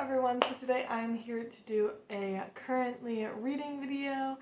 everyone, so today I'm here to do a currently reading video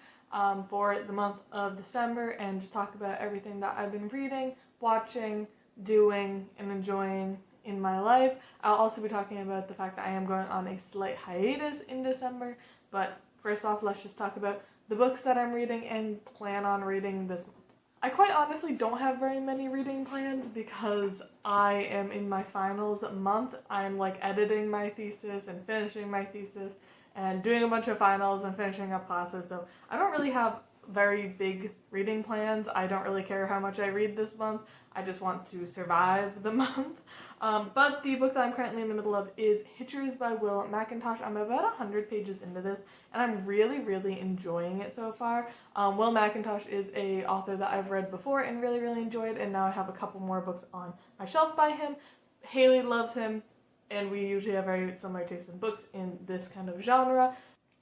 for the month of December and just talk about everything that I've been reading, watching, doing, and enjoying in my life. I'll also be talking about the fact that I am going on a slight hiatus in December, but first off, let's just talk about the books that I'm reading and plan on reading this month. I quite honestly don't have very many reading plans because I am in my finals month. I'm like editing my thesis and finishing my thesis and doing a bunch of finals and finishing up classes, so I don't really have very big reading plans. I don't really care how much I read this month. I just want to survive the month. But the book that I'm currently in the middle of is Hitchers by Mcintosh. I'm about 100 pages into this, and I'm really enjoying it so far. Mcintosh is an author that I've read before and really enjoyed, and now I have a couple more books on my shelf by him. Haley loves him, and we usually have very similar tastes in books in this kind of genre.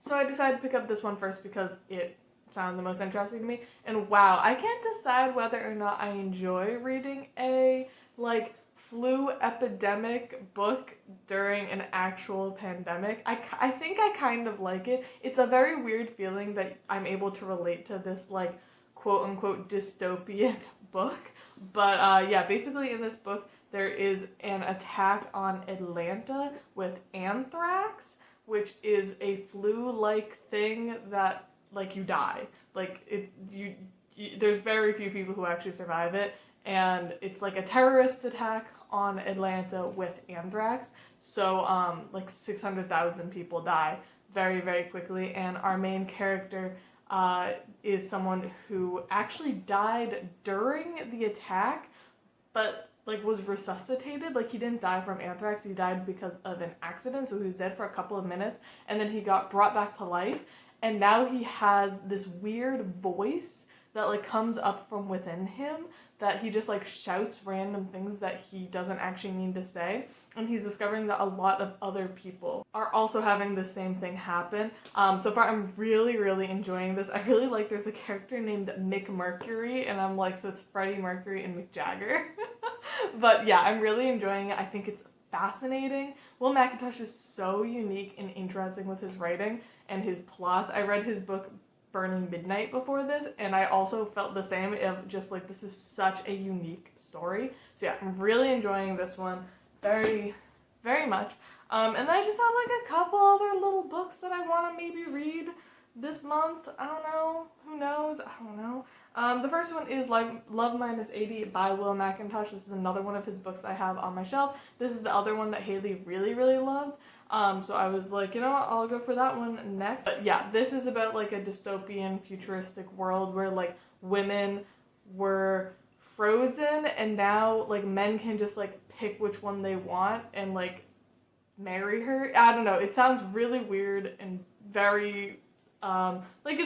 So I decided to pick up this one first because it sounded the most interesting to me. And wow, I can't decide whether or not I enjoy reading a flu epidemic book during an actual pandemic. I think I kind of like it. It's a very weird feeling that I'm able to relate to this quote unquote dystopian book. But yeah, basically in this book there is an attack on Atlanta with anthrax, which is a flu-like thing that you die. There's very few people who actually survive it, and it's like a terrorist attack on Atlanta with anthrax. So 600,000 people die very quickly, and our main character is someone who actually died during the attack, but was resuscitated. He didn't die from anthrax, he died because of an accident, so he was dead for a couple of minutes, and then he got brought back to life, and now he has this weird voice that comes up from within him, that he just shouts random things that he doesn't actually mean to say, and he's discovering that a lot of other people are also having the same thing happen. So far I'm really enjoying this. I really like there's a character named Mick Mercury, and I'm so it's Freddie Mercury and Mick Jagger. But yeah, I'm really enjoying it. I think it's fascinating. Mcintosh is so unique and interesting with his writing and his plots. I read his book Burning Midnight before this, and I also felt the same of just this is such a unique story. So yeah, I'm really enjoying this one very much. And then I just have a couple other little books that I want to maybe read this month. I don't know. Who knows? I don't know. The first one is Love Minus 80 by Mcintosh. This is another one of his books that I have on my shelf. This is the other one that Haley really loved. So I was you know what, I'll go for that one next. But yeah, this is about a dystopian futuristic world where women were frozen, and now men can just pick which one they want and marry her. I don't know, it sounds really weird and very it's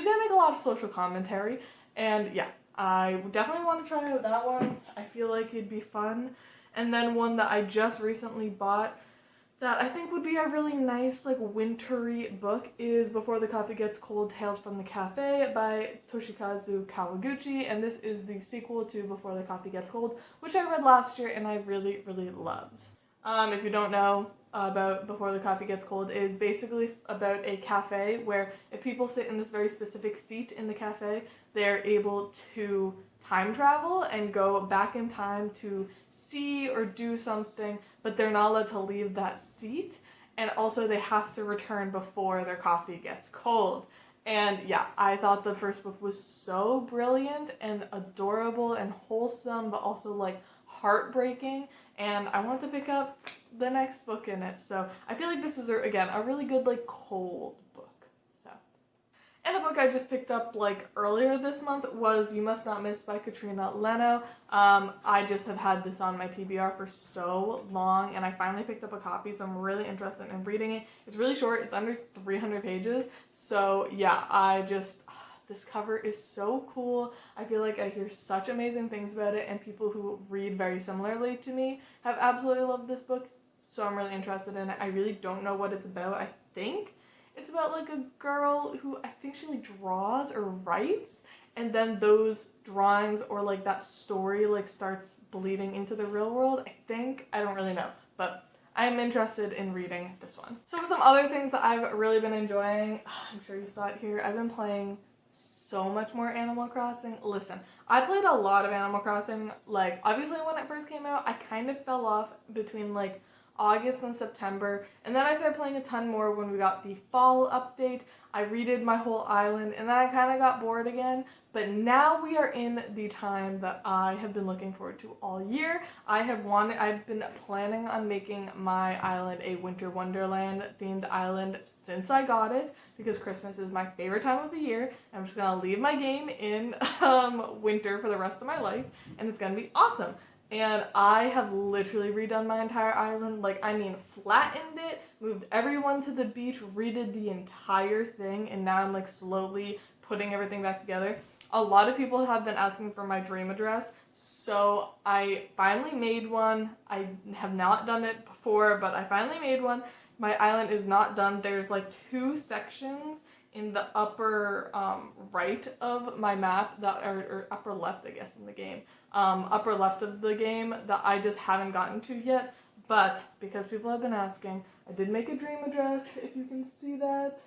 gonna make a lot of social commentary, and yeah, I definitely want to try out that one. I feel like it'd be fun. And then one that I just recently bought that I think would be a really nice wintry book is Before the Coffee Gets Cold, Tales from the Cafe by Toshikazu Kawaguchi, and this is the sequel to Before the Coffee Gets Cold, which I read last year and I really loved. If you don't know about Before the Coffee Gets Cold, it is basically about a cafe where if people sit in this very specific seat in the cafe, they're able to time travel and go back in time to see or do something, but they're not allowed to leave that seat, and also they have to return before their coffee gets cold. And yeah, I thought the first book was so brilliant and adorable and wholesome, but also heartbreaking, and I want to pick up the next book in it. So I feel this is again a really good cold book. And a book I just picked up earlier this month was You Must Not Miss by Katrina Leno. I just have had this on my TBR for so long, and I finally picked up a copy, so I'm really interested in reading it. It's really short, it's under 300 pages, so yeah, this cover is so cool. I feel I hear such amazing things about it, and people who read very similarly to me have absolutely loved this book, so I'm really interested in it. I really don't know what it's about. I think it's about a girl who I think she draws or writes, and then those drawings or that story starts bleeding into the real world, I think. I don't really know, but I'm interested in reading this one. So for some other things that I've really been enjoying, I'm sure you saw it here, I've been playing so much more Animal Crossing. Listen, I played a lot of Animal Crossing, like, obviously when it first came out, I kind of fell off between, like, August and September, and then I started playing a ton more when we got the fall update. I redid my whole island, and then I kind of got bored again, but now we are in the time that I have been looking forward to all year. I've been planning on making my island a Winter Wonderland themed island since I got it, because Christmas is my favorite time of the year. I'm just gonna leave my game in winter for the rest of my life, and it's gonna be awesome. And I have literally redone my entire island. Like, I mean, flattened it, moved everyone to the beach, redid the entire thing, and now I'm like slowly putting everything back together. A lot of people have been asking for my dream address, so I finally made one. I have not done it before, but I finally made one. My island is not done. There's like 2 sections in the upper right of my map that are, or upper left, I guess, in the game. Upper left of the game that I just haven't gotten to yet, but because people have been asking, I did make a dream address, if you can see that.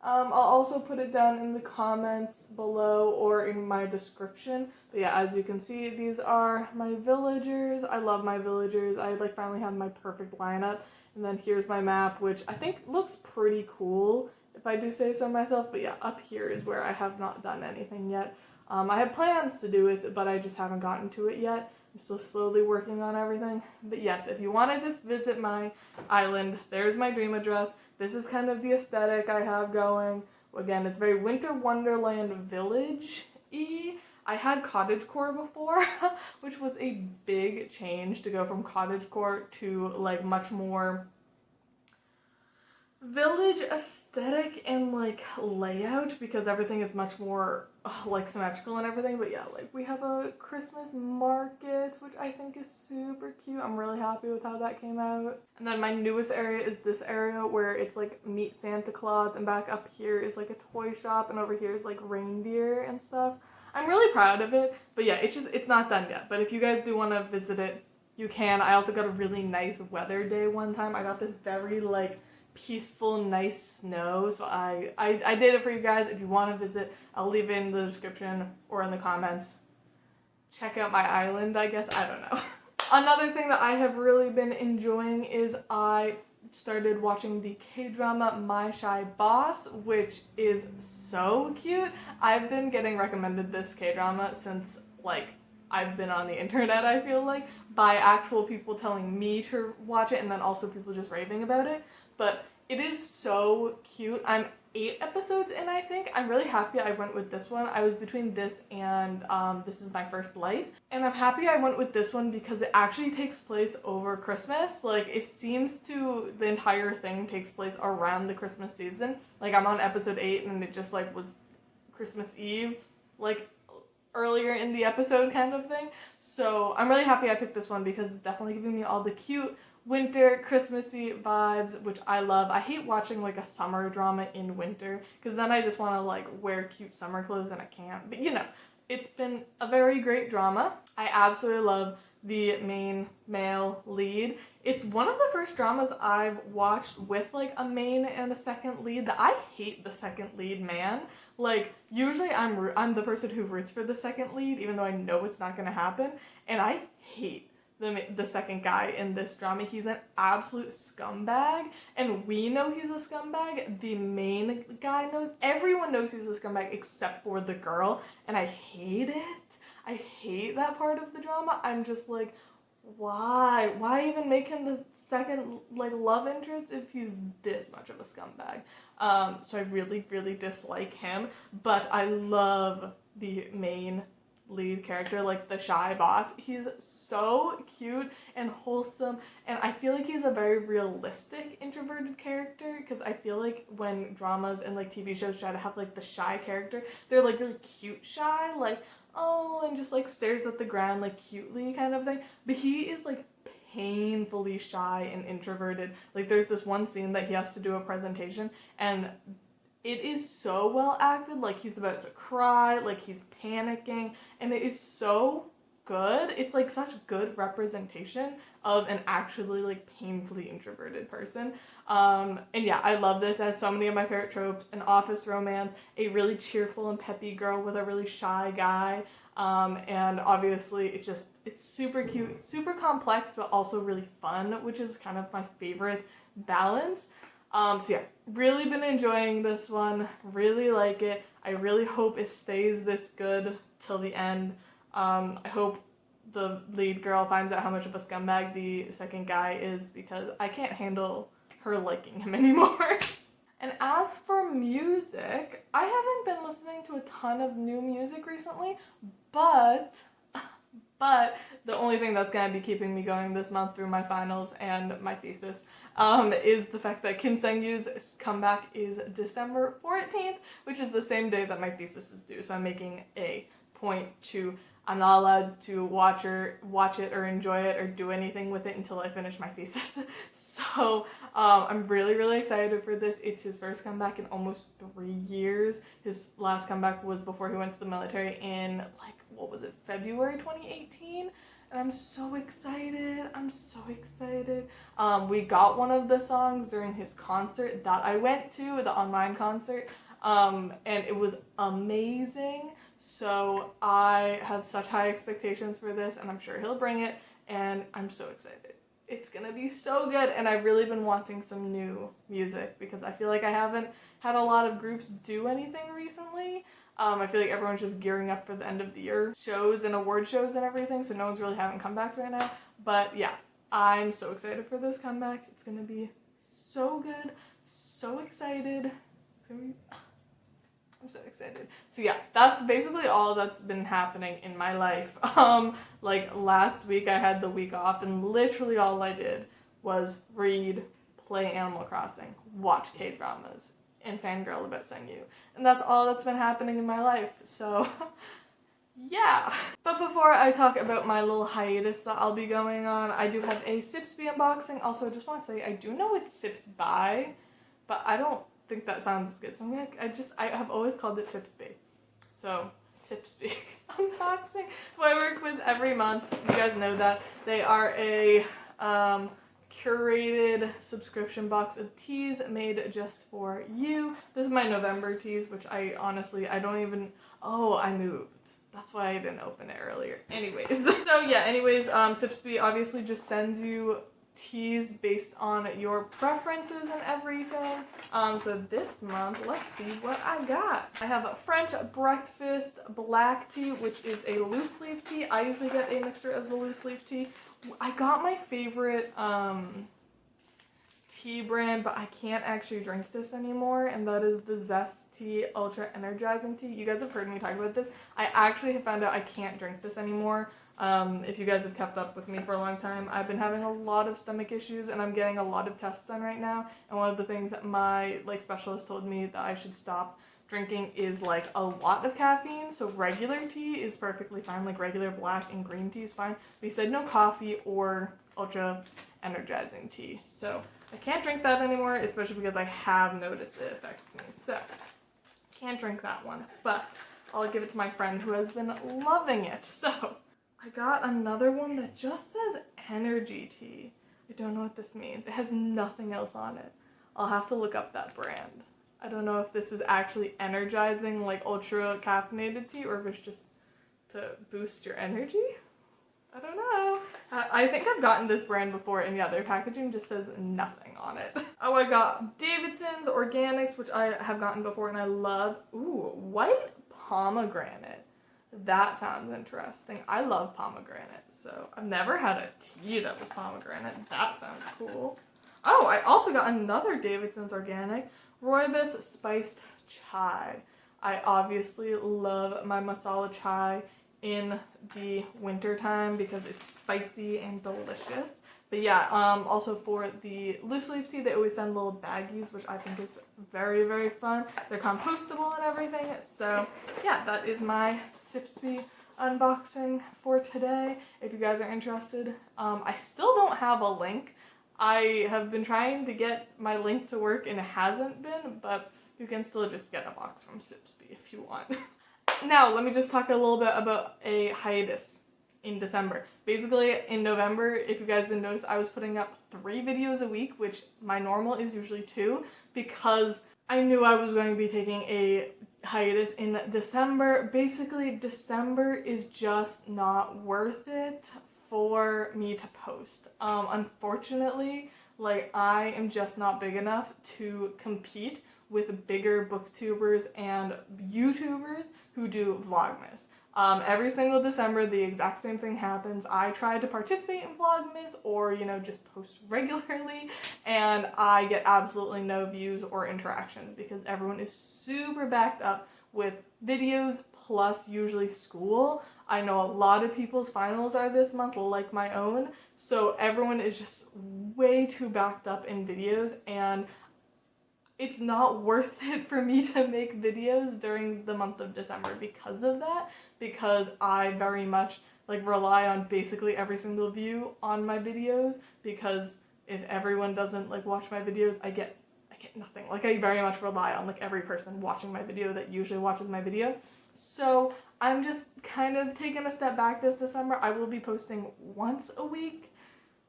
I'll also put it down in the comments below or in my description. But yeah, as you can see, these are my villagers. I love my villagers. I like finally have my perfect lineup. And then here's my map, which I think looks pretty cool, if I do say so myself. But yeah, up here is where I have not done anything yet. I have plans to do it, but I just haven't gotten to it yet. I'm still slowly working on everything. But yes, if you wanted to visit my island, there's my dream address. This is kind of the aesthetic I have going. Again, it's very Winter Wonderland Village-y. I had cottagecore before, which was a big change to go from cottagecore to like much more village aesthetic and like layout, because everything is much more like symmetrical and everything. But yeah, like we have a Christmas market, which I think is super cute. I'm really happy with how that came out. And then my newest area is this area where it's like meet Santa Claus, and back up here is like a toy shop, and over here is like reindeer and stuff. I'm really proud of it, but yeah, it's not done yet. But if you guys do want to visit it, you can. I also got a really nice weather day one time. I got this very like peaceful, nice snow, so I did it for you guys. If you want to visit, I'll leave it in the description or in the comments. Check out my island, I guess. I don't know. Another thing that I have really been enjoying is I started watching the K-drama My Shy Boss, which is so cute. I've been getting recommended this K-drama since like I've been on the internet, I feel like, by actual people telling me to watch it, and then also people just raving about it. But it is so cute. I'm 8 episodes in, I think. I'm really happy I went with this one. I was between this and This Is My First Life. And I'm happy I went with this one because it actually takes place over Christmas. Like, it seems to, the entire thing takes place around the Christmas season. Like, I'm on episode 8 and it just like was Christmas Eve, like earlier in the episode kind of thing. So I'm really happy I picked this one because it's definitely giving me all the cute winter Christmassy vibes, which I love. I hate watching like a summer drama in winter because then I just want to like wear cute summer clothes and I can't. But you know, it's been a very great drama. I absolutely love the main male lead. It's one of the first dramas I've watched with like a main and a second lead that I hate the second lead man. Like, usually I'm the person who roots for the second lead even though I know it's not gonna happen, and I hate the second guy in this drama. He's an absolute scumbag, and we know he's a scumbag. The main guy knows, everyone knows he's a scumbag except for the girl, and I hate it. I hate that part of the drama. I'm just like, why even make him the second like love interest if he's this much of a scumbag? So I really dislike him, but I love the main lead character, like the shy boss. He's so cute and wholesome, and I feel like he's a very realistic introverted character, because I feel like when dramas and like TV shows try to have like the shy character, they're like really cute shy, like oh, and just like stares at the ground like cutely kind of thing. But he is like painfully shy and introverted. Like there's this one scene that he has to do a presentation, and it is so well acted. Like he's about to cry, like he's panicking, and it is so good. It's like such good representation of an actually like painfully introverted person. And yeah, I love this. It has so many of my favorite tropes: an office romance, a really cheerful and peppy girl with a really shy guy, and obviously it's super cute, super complex, but also really fun, which is kind of my favorite balance. So yeah, really been enjoying this one, really like it. I really hope it stays this good till the end. I hope the lead girl finds out how much of a scumbag the second guy is, because I can't handle her liking him anymore. And as for music, I haven't been listening to a ton of new music recently, but the only thing that's going to be keeping me going this month through my finals and my thesis is the fact that Kim Sang-yu's comeback is December 14th, which is the same day that my thesis is due. So I'm making a point to, I'm not allowed to watch it or enjoy it or do anything with it until I finish my thesis. So I'm really, really excited for this. It's his first comeback in almost 3 years. His last comeback was before he went to the military in, like, what was it, February 2018? And I'm so excited. I'm so excited. We got one of the songs during his concert that I went to, the online concert, and it was amazing. So I have such high expectations for this, and I'm sure he'll bring it, and I'm so excited. It's gonna be so good, and I've really been wanting some new music because I feel like I haven't had a lot of groups do anything recently. I feel like everyone's just gearing up for the end of the year shows and award shows and everything, so no one's really having comebacks right now. But yeah, I'm so excited for this comeback. It's gonna be so good, so excited. It's gonna be... I'm so excited. So yeah, that's basically all that's been happening in my life. Like last week I had the week off, and literally all I did was read, play Animal Crossing, watch K-dramas, and fangirl about Sang-yu. And that's all that's been happening in my life. So yeah. But before I talk about my little hiatus that I'll be going on, I do have a SIPSBY unboxing. Also, I just want to say, I do know it's SIPSBY, but I don't think that sounds as good. So I'm like, I have always called it SIPSBY. So, SIPSBY unboxing, who I work with every month. You guys know that. They are a curated subscription box of teas made just for you. This is my November teas, which I don't even, I moved. That's why I didn't open it earlier. Anyways, so yeah, SIPSBY obviously just sends you teas based on your preferences and everything. So this month, let's see what I got. I have a French breakfast black tea, which is a loose leaf tea. I usually get a mixture of the loose leaf tea. I got my favorite tea brand, but I can't actually drink this anymore, and that is the Zest Tea Ultra Energizing Tea. You guys have heard me talk about this. I actually have found out I can't drink this anymore. If you guys have kept up with me for a long time, I've been having a lot of stomach issues, and I'm getting a lot of tests done right now, and one of the things that my specialist told me that I should stop drinking is like a lot of caffeine. So regular tea is perfectly fine, like regular black and green tea is fine. But he said no coffee or ultra energizing tea. So I can't drink that anymore, especially because I have noticed it affects me. So can't drink that one, but I'll give it to my friend who has been loving it. So I got another one that just says energy tea. I don't know what this means. It has nothing else on it. I'll have to look up that brand. I don't know if this is actually energizing, like ultra caffeinated tea, or if it's just to boost your energy. I don't know. I think I've gotten this brand before, and yeah, their packaging just says nothing on it. Oh, I got Davidson's Organics, which I have gotten before and I love. Ooh, white pomegranate. That sounds interesting. I love pomegranate, so I've never had a tea that was pomegranate. That sounds cool. Oh, I also got another Davidson's Organic Rooibos Spiced Chai. I obviously love my masala chai in the winter time because it's spicy and delicious. But yeah, also for the loose leaf tea, they always send little baggies, which I think is very, very fun. They're compostable and everything. So yeah, that is my SIPSBY unboxing for today. If you guys are interested, I still don't have a link. I have been trying to get my link to work and it hasn't been, but you can still just get a box from SIPSBY if you want. Now, let me just talk a little bit about a hiatus in December. Basically, in November, if you guys didn't notice, I was putting up 3 videos a week, which my normal is usually 2, because I knew I was going to be taking a hiatus in December. Basically, December is just not worth it for me to post. Unfortunately, like, I am just not big enough to compete with bigger booktubers and YouTubers who do Vlogmas. Every single December, the exact same thing happens. I try to participate in Vlogmas or, you know, just post regularly, and I get absolutely no views or interactions because everyone is super backed up with videos plus usually school. I know a lot of people's finals are this month, like my own, so everyone is just way too backed up in videos, and it's not worth it for me to make videos during the month of December because of that, because I very much like rely on basically every single view on my videos, because if everyone doesn't like watch my videos, I get nothing. Like, I very much rely on like every person watching my video that usually watches my video. So I'm just kind of taking a step back this December. I will be posting once a week,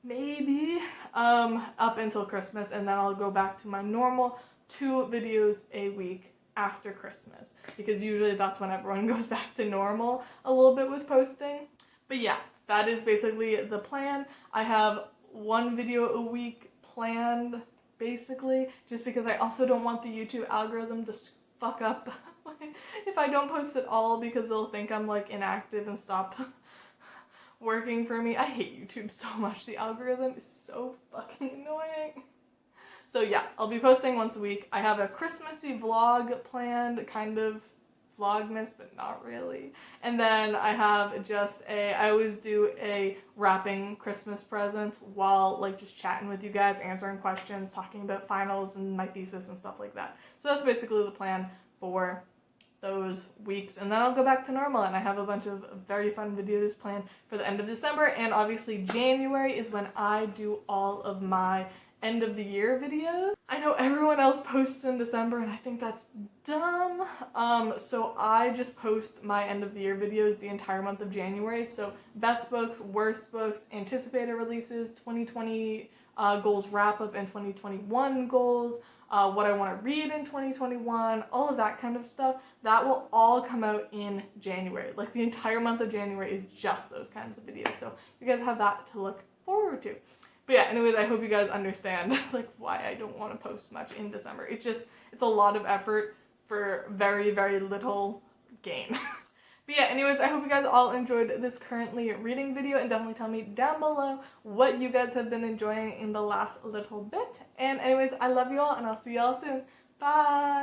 maybe, up until Christmas, and then I'll go back to my normal 2 videos a week after Christmas, because usually that's when everyone goes back to normal a little bit with posting. But yeah, that is basically the plan. I have 1 video a week planned, basically, just because I also don't want the YouTube algorithm to fuck up if I don't post at all, because they'll think I'm like inactive and stop working for me. I hate YouTube so much. The algorithm is so fucking annoying. So yeah, I'll be posting once a week. I have a Christmassy vlog planned, kind of Vlogmas, but not really. And then I have just I always do a wrapping Christmas presents while like just chatting with you guys, answering questions, talking about finals and my thesis and stuff like that. So that's basically the plan for those weeks, and then I'll go back to normal, and I have a bunch of very fun videos planned for the end of December, and obviously January is when I do all of my end of the year videos. I know everyone else posts in December, and I think that's dumb. So I just post my end of the year videos the entire month of January. So best books, worst books, anticipated releases, 2020 goals wrap up, and 2021 goals, what I want to read in 2021, all of that kind of stuff. That will all come out in January. Like, the entire month of January is just those kinds of videos. So you guys have that to look forward to. But yeah, anyways, I hope you guys understand like why I don't want to post much in December. It's a lot of effort for very, very little gain. But yeah, anyways, I hope you guys all enjoyed this currently reading video, and definitely tell me down below what you guys have been enjoying in the last little bit. And anyways, I love you all, and I'll see y'all soon. Bye!